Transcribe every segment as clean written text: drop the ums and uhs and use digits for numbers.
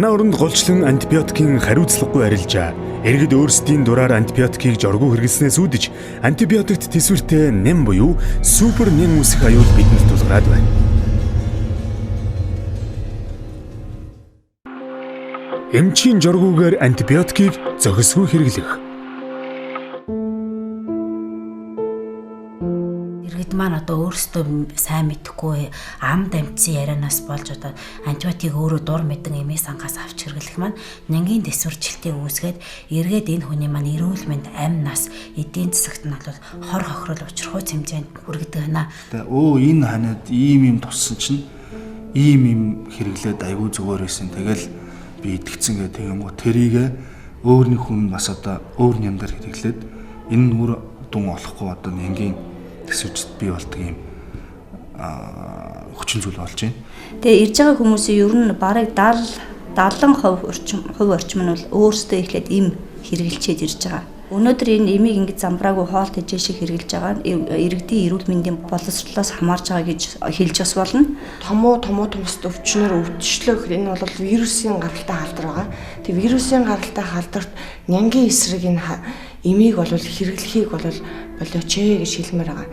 Манай оронд голчлон антибиотикийн хариуцлагагүй арилжаа. Иргэд өөрсдийн дураар антибиотикийг жоргуу хэрэглэснээс үүдэж антибиотикт тэсвэртэй нэм буюу супер нэм үүсэх аюул бидэнд тулгараад байна. Эмчийн жоргуугаар антибиотикийг зохисгүй хэрэглэх. Иргэд маань одоо өөрсдөө сайн мэдэхгүй амд амьдсан ярианаас болж одоо антибиотик өөрөө дур мэдэн эмээс ангаас авч хэрэглэх маань нянгийн дэсвэрчлэлтийг үүсгээд эргээд энэ хүний маань эрүүл мэнд амь нас эдийн засагт нь бол хор хохирол учрахуйц хэмжээнд хүргэдэг байна. Энэ ханад ийм туссан чинь ийм хэрэглээд айгүй зүгээр байсан. Тэгэл би итгэцэн гэдэг юм уу тэрийг өөрний хүн бас одоо өөр нямдаар хэрэглээд энэ нүр дун олохгүй одоо нянгийн төсөвчд бий болдог юм хүчин зүйл болж байна. Тэгээ ирж байгаа хүмүүсийн ер нь бараг 70% орчим нь бол өөрсдөө эхлээд им хэрэгжилчээд ирж байгаа. Өнөөдөр энэ имийг ингэж замбраагүй хоолт ижээ шиг хэрэгжилж байгаа нь иргэдийн эрүүл мэндийн боловсролоос хамаарж байгаа гэж хэлж бас болно. Томоос өвчнөр өвчлөх энэ бол вирусын гаралтай халдвар байгаа. Тэгээ вирусын гаралтай халдварт нянгийн эсрэг энэ имийг бол хэрэглэхийг бол болооч гэж хэлмээр байгаа.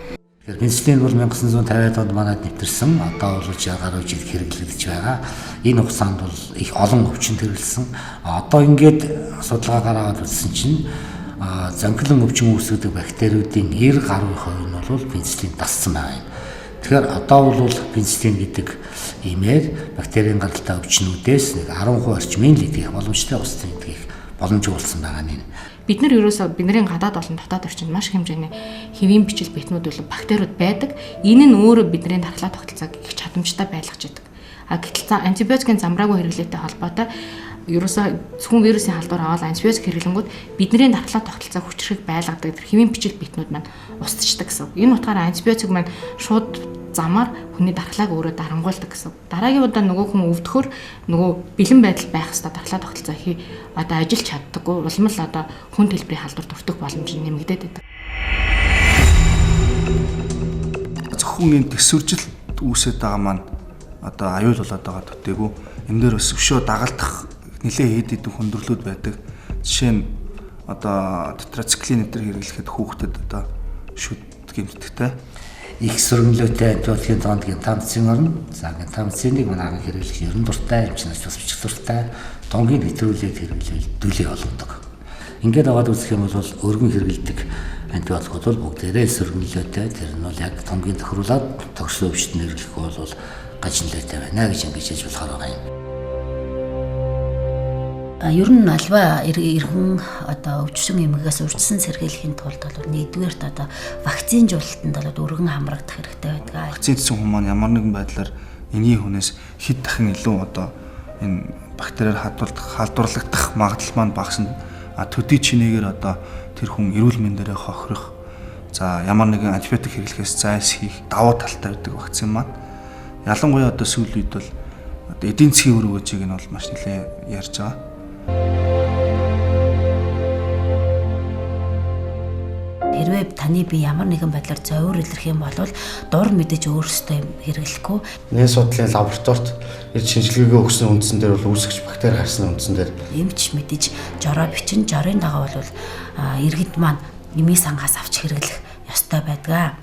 Пенсилин бол 1950-аад онд манайд нэвтэрсэн. Одоо бол 60 гаруй жил хэрэглэгдэж байгаа. Энэ хугацаанд бол их олон өвчнөд хэрэглэсэн. Одоо ингээд судалгаагаар аваад үзсэн чинь занхилан өвчин үүсгэдэг бактериудын 90 гаруй хувь нь бол пенсилин дассан байгаа юм. Тэгэхээр одоо бол пенсилин гэдэг имээр бактерийн гаралтай өвчнүүдээс 10% орчмын л идэх боломжтой устын идэх боломжтой болсон байгаа нь. Бид нар ерөөсөө бидний гадаад болон дотоод орчинд маш их хэмжээний хэвийн бичил битнүүд болон бактериуд байдаг. Энэ нь өөрөө бидний дархлаа тогтолцоог их чадамжтай байлгаж байдаг. Гэтэл антибиотикийн замбраагүй хэрэглээтэй холбоотой ерөөсөө зөвхөн вирусын халдвар аваад антибиотик хэрэглэнгүүд бидний дархлаа тогтолцоог хүчрэх байлгадаг хэвийн бичил битнүүд маань устчдаг гэсэн. Энэ утгаараа антибиотик маань шууд замаар хүний дархлааг өөрөө дарангуулдаг гэсэн. Дараагийн удаа нөгөө хүн өвдөхөр нөгөө бэлэн байдал байх хэвээр дархлаа тогтолцоо одоо ажиллаж чаддаггүй улмал одоо хүн төлбөрийн халдвар дуртах боломж нь нэмэгдээд байдаг. Зөвхөн энэ төсвөржил үүсээд байгаа маань одоо аюул болоод байгаа төтэйгүү энэ дээр бас өшөө дагалдах нэлээд хэд хэдэн хүндрэлүүд байдаг. Жишээ нь одоо тетрациклин нэтер хэрэглэхэд хүүхдэд одоо шүд гэмтдэгтэй их сөргөнлөөтэй антибиотикийн тоонд гентамицин орно. За гентамициныг манай хэрэглэх ерөн дуртай, эмчнээс бас бичих дуртай, тонгийн нэвтрүүлээд хэрэглэвэл дүлий олгодог. Ингээд аваад үзэх юм бол өргөн хэрэглэдэг антибиотикууд бол бүгдээрээ сөргөнлөөтэй, тэр нь бол яг тонгийн тохируулаад тогшин өвчтөд нэрлэх бол гажинлээтэй байна гэж ингэж хэлж болохоор байгаа юм. Ер нь альва иргэн одоо өвчсөн эмгээс урьдчилан сэргийлэхийн тулд бол нэгдүгээрт одоо вакцинжуулалтанд бол өргөн хамрагдах хэрэгтэй байдаг. Вакцинцсан хүн маань ямар нэгэн байдлаар энгийн хүнээс хэд дахин илүү одоо энэ бактериар халдварлагдах магадлал маань багасна. Төдий чинээгээр одоо тэр хүн эрүүл мэндээрээ хохирох. За ямар нэгэн антибиотик хэрэглэхээс зайлсхийх давуу талтай байдаг вакцин маань. Ялангуяа одоо сүүлийн үед бол одоо эдийн засгийн үр өгөөжийг нь бол маш нэлээд ярьж байгаа. Хэрвээ таны бие ямар нэгэн байдлаар зовир илэрх юм бол дур мэдэж өөрсдөө хэрэглэхгүй. Нэн судлалын лабораторид ирж шинжилгээгээ өгсөн үндсэн дээр бол үүсгэж бактери харсны үндсэн дээр эмч мэдэж жороо бичин жорын дагав бол иргэд маань эмээс ангаас авч хэрэглэх ёстой байдаг.